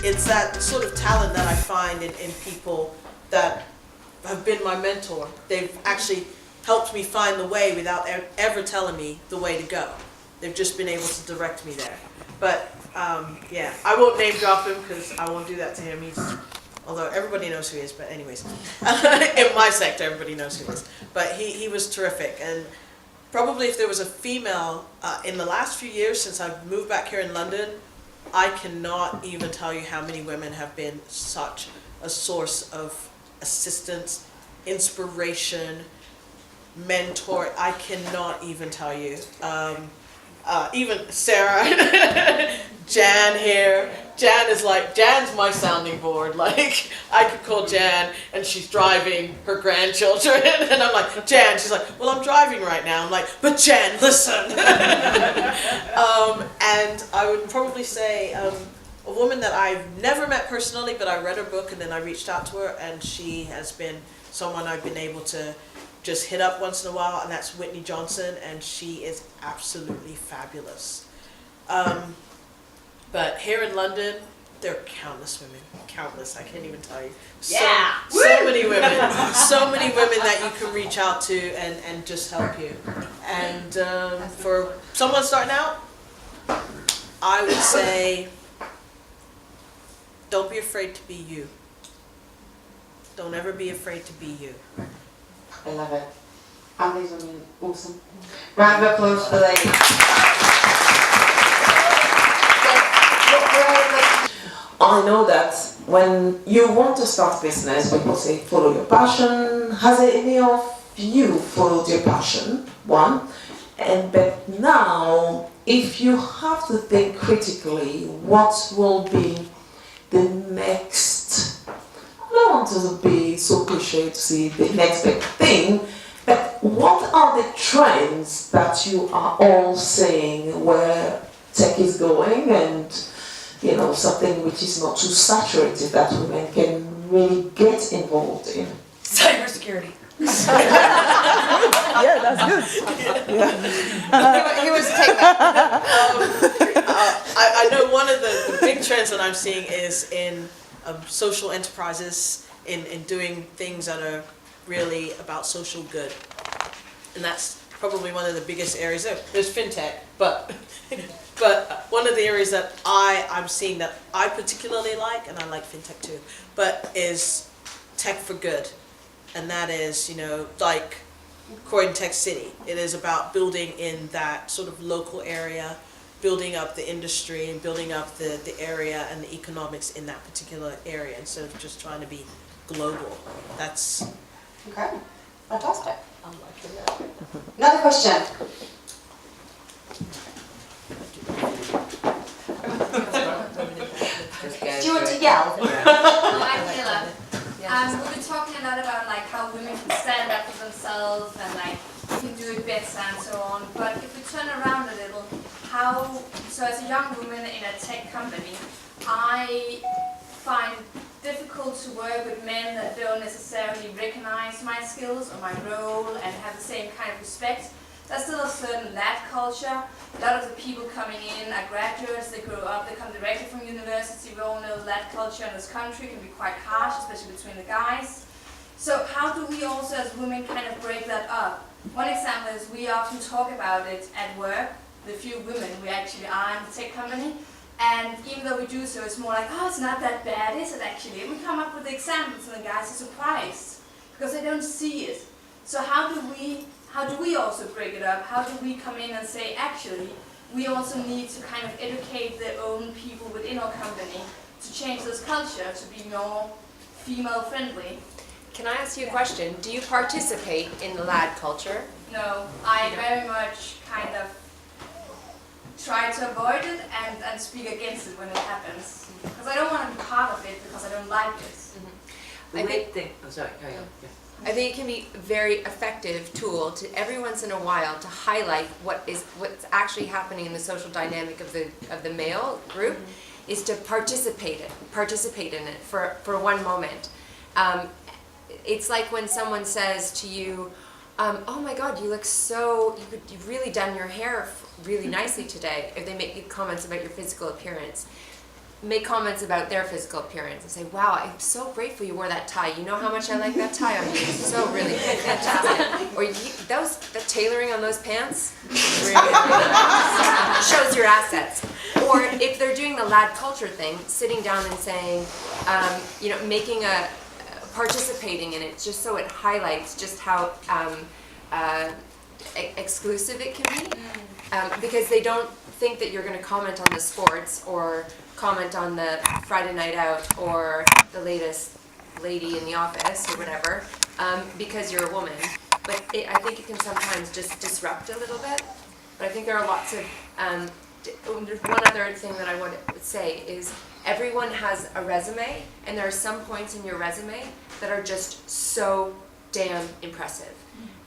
it's that sort of talent that I find in people that have been my mentor. They've actually helped me find the way without ever telling me the way to go. They've just been able to direct me there. But yeah, I won't name drop him because I won't do that to him. Although everybody knows who he is, but anyways. In my sector, everybody knows who he is. But he was terrific. And probably if there was a female, in the last few years since I've moved back here in London, I cannot even tell you how many women have been such a source of assistance, inspiration, mentor. I cannot even tell you. Even Sarah, Jan here. Jan's my sounding board. Like, I could call Jan and she's driving her grandchildren and I'm like, Jan, she's like, well, I'm driving right now. I'm like, but Jan, listen. And I would probably say a woman that I've never met personally, but I read her book and then I reached out to her, and she has been someone I've been able to just hit up once in a while, and that's Whitney Johnson, and she is absolutely fabulous. But here in London, there are countless women, countless, I can't even tell you. Yeah. So many women, so many women that you can reach out to and just help you. And for someone starting out, I would say, don't be afraid to be you. Don't ever be afraid to be you. I love it. And these women, awesome. Round of applause for the ladies. I know that when you want to start business, people say follow your passion. Has any of you followed your passion? One. But now, if you have to think critically, what will be the next, I don't want to be so cliche to see the next big thing, but what are the trends that you are all saying where tech is going, and something which is not too saturated that women can really get involved in? Cybersecurity. Yeah, that's good. Yeah. He was taking that. I know one of the big trends that I'm seeing is in social enterprises, in doing things that are really about social good. And that's probably one of the biggest areas. There's fintech, but one of the areas that I'm seeing that I particularly like, and I like fintech too, but is tech for good. And that is, like Croydon Tech City. It is about building in that sort of local area, building up the industry and building up the area and the economics in that particular area instead of just trying to be global. That's... Okay, fantastic. I'm liking that. Another question. Do you want to yell? I'm Mila. We've been talking a lot about how women can stand up for themselves and you can do it better and so on. But if we turn around a little, so as a young woman in a tech company, I find it difficult to work with men that don't necessarily recognize my skills or my role and have the same kind of respect. There's still a certain lad culture. A lot of the people coming in are graduates, they grow up, they come directly from university. We all know lad culture in this country can be quite harsh, especially between the guys. So how do we also as women kind of break that up? One example is we often talk about it at work, the few women we actually are in the tech company. And even though we do so, it's more like, oh, it's not that bad, is it actually? And we come up with the examples and the guys are surprised because they don't see it. So how do we also break it up? How do we come in and say, actually, we also need to kind of educate the own people within our company to change this culture to be more female-friendly? Can I ask you a question? Do you participate in the lad culture? No, I very much kind of try to avoid it and speak against it when it happens. Because I don't want to be part of it because I don't like it. I think it can be a very effective tool to every once in a while to highlight what's actually happening in the social dynamic of the male group, is to participate in it for one moment. It's like when someone says to you, oh my God, you look you've really done your hair really nicely today, if they make comments about your physical appearance. make comments about their physical appearance and say, wow, I'm so grateful you wore that tie. You know how much I like that tie on you. It's so really fantastic. Or the tailoring on those pants really shows your assets. Or if they're doing the lad culture thing, sitting down and saying, making participating in it, just so it highlights just how exclusive it can be. Because they don't think that you're going to comment on the sports or comment on the Friday night out or the latest lady in the office or whatever, because you're a woman. But I think it can sometimes just disrupt a little bit. But I think there are lots of, there's one other thing that I would say is everyone has a resume, and there are some points in your resume that are just so damn impressive.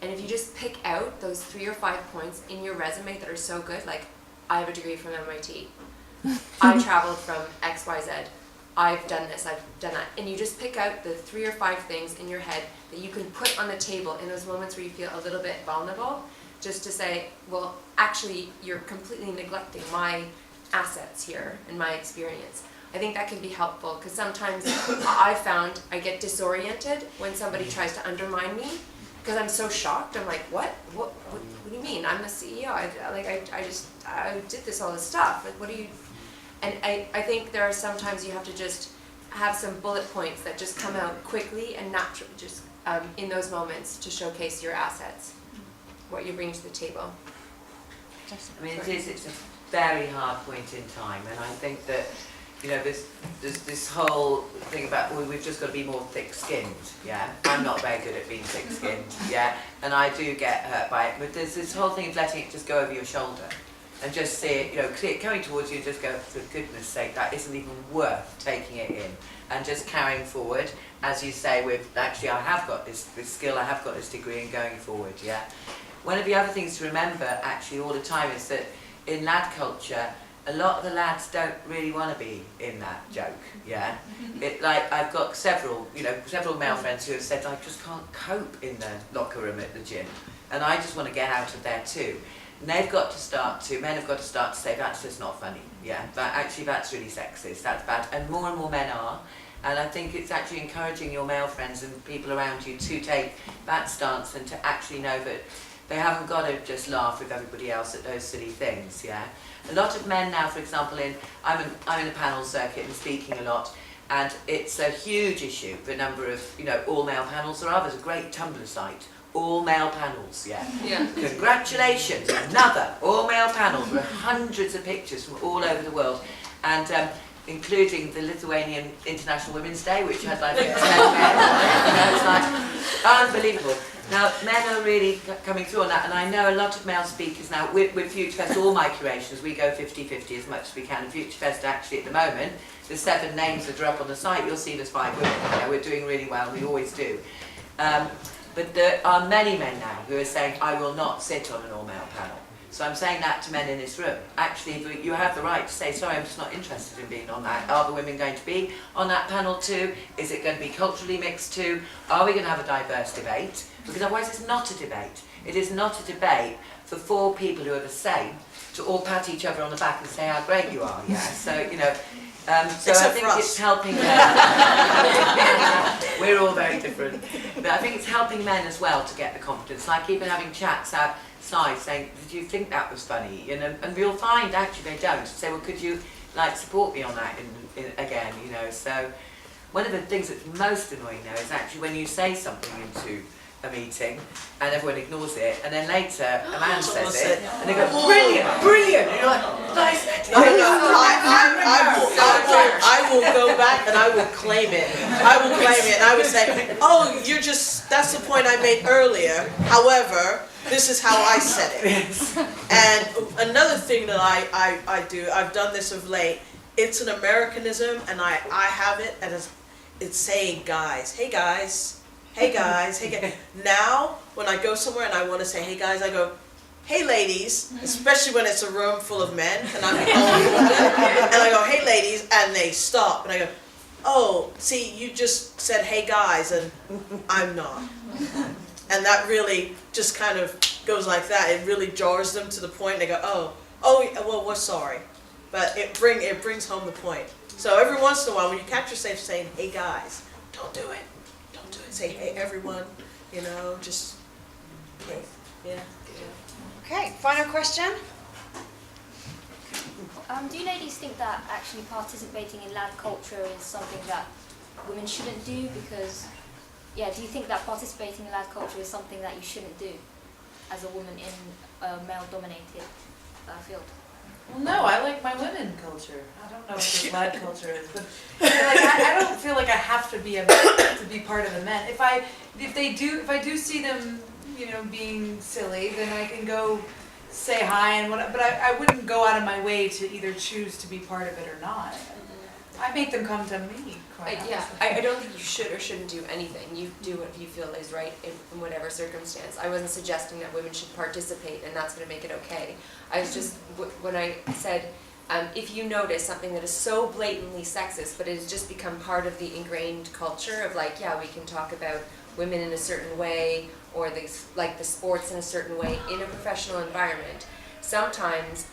And if you just pick out those 3 or 5 points in your resume that are so good, like I have a degree from MIT, I traveled from XYZ, I've done this, I've done that, and you just pick out the 3 or 5 things in your head that you can put on the table in those moments where you feel a little bit vulnerable, just to say, well, actually, you're completely neglecting my assets here and my experience. I think that can be helpful, because sometimes I found I get disoriented when somebody tries to undermine me, because I'm so shocked. I'm like, what do you mean? I'm the CEO. I did all this stuff. Like, what do you? And I think there are sometimes you have to just have some bullet points that just come out quickly and naturally, just in those moments, to showcase your assets, what you bring to the table. I mean, it's a very hard point in time, and I think that, there's this whole thing about, well, we've just got to be more thick-skinned, yeah? I'm not very good at being thick-skinned, yeah? And I do get hurt by it, but there's this whole thing of letting it just go over your shoulder and just see it, coming towards you, and just go, for goodness sake, that isn't even worth taking it in, and just carrying forward, as you say, with, actually, I have got this skill, I have got this degree, and going forward, yeah? One of the other things to remember, actually, all the time is that in lad culture, a lot of the lads don't really want to be in that joke, yeah? I've got several male friends who have said, I just can't cope in the locker room at the gym, and I just want to get out of there too. And men have got to start to say, that's just not funny, yeah? That's really sexist, that's bad, and more men are. And I think it's actually encouraging your male friends and people around you to take that stance and to actually know that they haven't got to just laugh with everybody else at those silly things, yeah? A lot of men now, for example, I'm in a panel circuit and speaking a lot, and it's a huge issue, the number of, all-male panels. There are, there's a great Tumblr site, all-male panels, yeah? Congratulations, another all-male panel with hundreds of pictures from all over the world, and including the Lithuanian International Women's Day, which had like 10 men, it's like unbelievable. Now, men are really coming through on that, and I know a lot of male speakers now, with Future Fest, all my curations, we go 50-50 as much as we can, and Future Fest actually at the moment, the 7 names that are up on the site, you'll see there's 5 women, we're doing really well, we always do. But there are many men now who are saying, I will not sit on an all-male panel. So I'm saying that to men in this room. Actually, you have the right to say, sorry, I'm just not interested in being on that. Are the women going to be on that panel too? Is it going to be culturally mixed too? Are we going to have a diverse debate? Because otherwise it's not a debate. It is not a debate for 4 people who are the same to all pat each other on the back and say how great you are, yeah? So, so I think it's helping men. We're all very different. But I think it's helping men as well to get the confidence, like even having chats outside saying, did you think that was funny? And we'll find actually they don't. Say, well, could you support me on that again, So one of the things that's most annoying now is actually when you say something into a meeting and everyone ignores it, and then later a man says it and they go, brilliant, and you're like, nice. I will go back and I will claim it. And I would say, oh, that's the point I made earlier. However, this is how I said it. And another thing that I do, I've done this of late, it's an Americanism, and I have it, and it's saying guys, hey guys. Hey guys, hey guys. Now, when I go somewhere and I want to say hey guys, I go, hey ladies, especially when it's a room full of men and I'm the only woman, and I go, hey ladies, and they stop, and I go, oh, see, you just said hey guys, and I'm not. And that really just kind of goes like that. It really jars them to the point, and they go, oh, well, we're sorry. But it brings home the point. So every once in a while, when you catch yourself saying, hey guys, don't do it, don't do it, say, hey everyone, you know, just, yeah. Okay, final question. Do you ladies think that actually participating in lad culture is something that women shouldn't do? Because, yeah, do you think that participating in lad culture is something that you shouldn't do as a woman in a male-dominated field? Well, no, I like my women culture. I don't know what this lad culture is, but I don't feel like I have to be part of the men. If I do see them, you know, being silly, then I can go say hi and what. But I wouldn't go out of my way to either choose to be part of it or not. I make them come to me. Yeah, I don't think you should or shouldn't do anything. You do what you feel is right in whatever circumstance. I wasn't suggesting that women should participate and that's going to make it okay. I was just, when I said, if you notice something that is so blatantly sexist, but it has just become part of the ingrained culture of like, yeah, we can talk about women in a certain way, or like the sports in a certain way in a professional environment, sometimes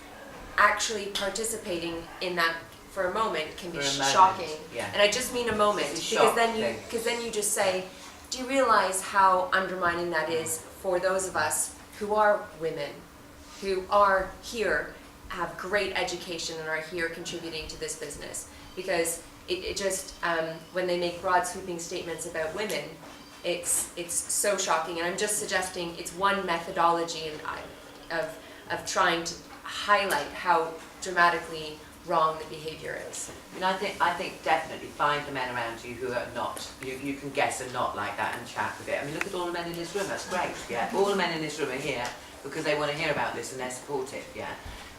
actually participating in that for a moment can be shocking. Yeah. And I just mean a moment, because then you just say, do you realize how undermining that is for those of us who are women, who are here, have great education and are here contributing to this business? Because it just, when they make broad sweeping statements about women, it's so shocking. And I'm just suggesting it's one methodology of trying to highlight how dramatically wrong the behavior is. And I think definitely find the men around you who are not, you can guess are not like that and chat with it. I mean, look at all the men in this room, that's great, yeah. All the men in this room are here because they want to hear about this and they're supportive, yeah.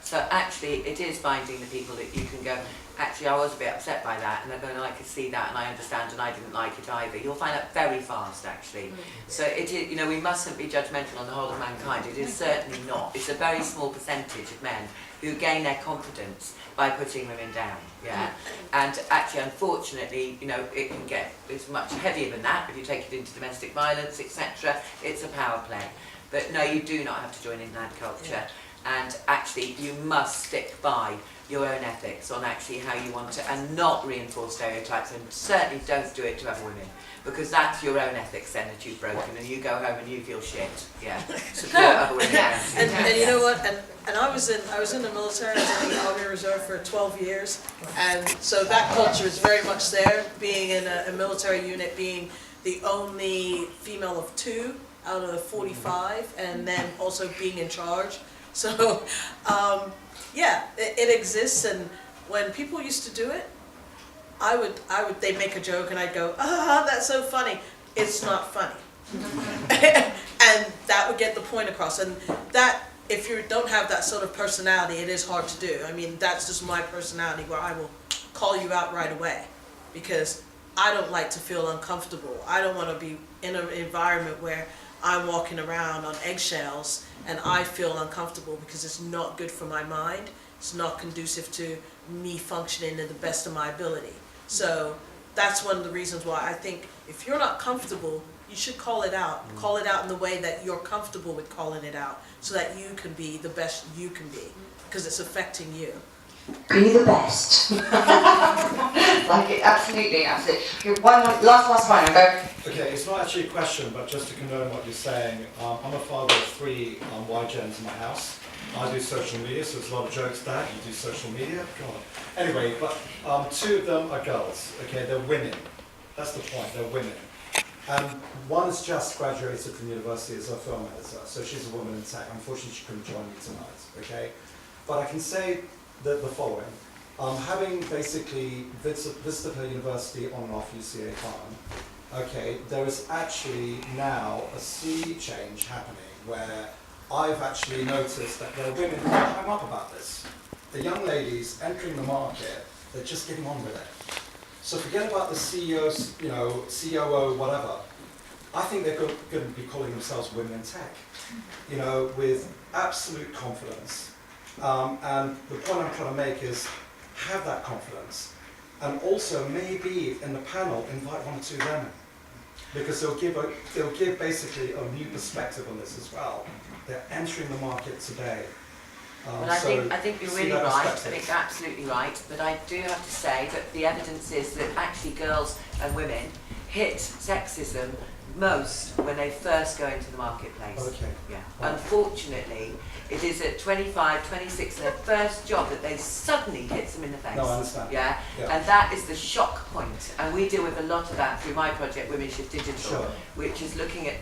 So actually, it is finding the people that you can go, actually I was a bit upset by that, and they're going, oh, I could see that and I understand and I didn't like it either. You'll find that very fast, actually. So it is, you know, we mustn't be judgmental on the whole of mankind. It is certainly not. It's a very small percentage of men who gain their confidence by putting women down, yeah? And actually, unfortunately, you know, it can get, it's much heavier than that if you take it into domestic violence, etc. It's a power play. But no, you do not have to join in that culture. And actually, you must stick by your own ethics on actually how you want to, and not reinforce stereotypes, and certainly don't do it to other women, because that's your own ethics then that you've broken, and you go home and you feel shit, yeah. Support other women around you. And you know what, and I was in the military, I was in the Army Reserve for 12 years, and so that culture is very much there, being in a military unit, being the only female of 2 out of 45, and then also being in charge. So, yeah, it exists, and when people used to do it, they'd make a joke and I'd go, ah, that's so funny. It's not funny. And that would get the point across, and that, if you don't have that sort of personality, it is hard to do. I mean, that's just my personality, where I will call you out right away, because I don't like to feel uncomfortable. I don't want to be in an environment where I'm walking around on eggshells and I feel uncomfortable, because it's not good for my mind. It's not conducive to me functioning to the best of my ability. So that's one of the reasons why I think if you're not comfortable, you should call it out. Call it out in the way that you're comfortable with calling it out, so that you can be the best you can be, because it's affecting you. Be the best. Like it, absolutely, absolutely. Okay, one last one. Okay, it's not actually a question, but just to condone what you're saying, I'm a father of 3 YGens in my house. I do social media, so there's a lot of jokes there. You do social media? God. Anyway, but 2 of them are girls. Okay, they're women. That's the point, they're women. And one's just graduated from university as a film editor, so she's a woman in tech. Unfortunately, she couldn't join me tonight, okay? But I can say the following. Having basically visited her university on and off UCA time, okay, there is actually now a sea change happening where I've actually noticed that there are women who climb up about this. The young ladies entering the market, they're just getting on with it. So forget about the CEOs, you know, COO, whatever. I think they're going to be calling themselves women in tech, you know, with absolute confidence. And the point I'm trying to make is have that confidence, and also maybe in the panel invite 1 or 2 women, because they'll give basically a new perspective on this as well. They're entering the market today, But I think you're really right, I think you're absolutely right, but I do have to say that the evidence is that actually girls and women hit sexism most when they first go into the marketplace. Okay. Yeah. Unfortunately, it is at 25, 26, their first job that they suddenly hits them in the face. No, I understand. Yeah? Yeah. And that is the shock point. And we deal with a lot of that through my project, Women Shift Digital, Sure. which is looking at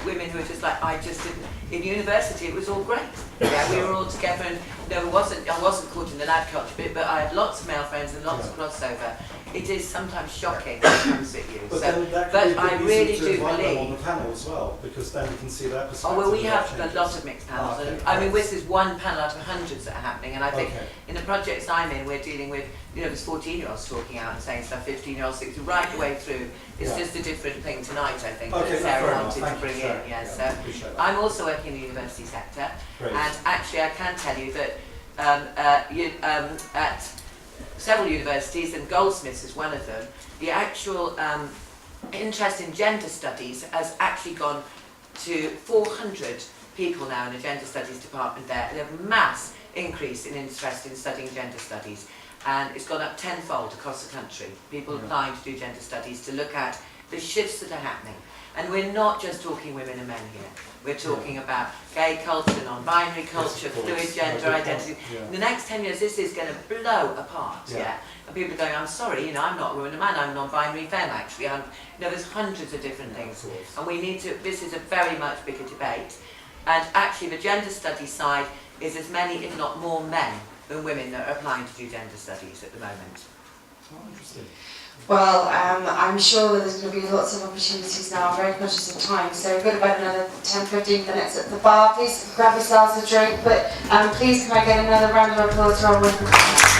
women who are just like, I just didn't, in university it was all great. Yeah, we were all together and I wasn't caught in the lad culture bit, but I had lots of male friends and lots of crossover. It is sometimes shocking when it comes at you. But So, then that but could be a I good really reason to do invite them on believe. the panel as well, because then we can see their perspective. Oh well, we and have their a changes. lot of mixed panels, Okay, and I mean, great. this is one panel out of hundreds that are happening, and I think Okay. in the projects I'm in, we're dealing with, there's 14-year-olds talking out and saying stuff, 15-year-olds, 16, right the way through. It's Yeah. just a different thing tonight, I think, Okay, that fair Sarah enough. wanted Thank to you bring for in. sharing. Yeah, Yeah, so appreciate that. I'm also working in the university sector, Great. and actually I can tell you that at several universities, and Goldsmiths is one of them, the actual interest in gender studies has actually gone to 400 people now in the gender studies department there. There's a mass increase in interest in studying gender studies, and it's gone up tenfold across the country. People applying to do gender studies to look at the shifts that are happening. And we're not just talking women and men here. We're talking about gay culture, non-binary culture, of course. fluid gender No, good identity. point. Yeah. In the next 10 years, this is going to blow apart, yeah? And people are going, I'm sorry, I'm not a woman, a man, I'm a non-binary femme, actually. There's hundreds of different things. And we need to, this is a very much bigger debate. And actually, the gender studies side is as many, if not more, men than women that are applying to do gender studies at the moment. Oh, interesting. Well, I'm sure there's going to be lots of opportunities now. I'm very conscious of time, so we've got about another 10-15 minutes at the bar. Please grab yourselves a drink, but please can I get another round of applause for our women?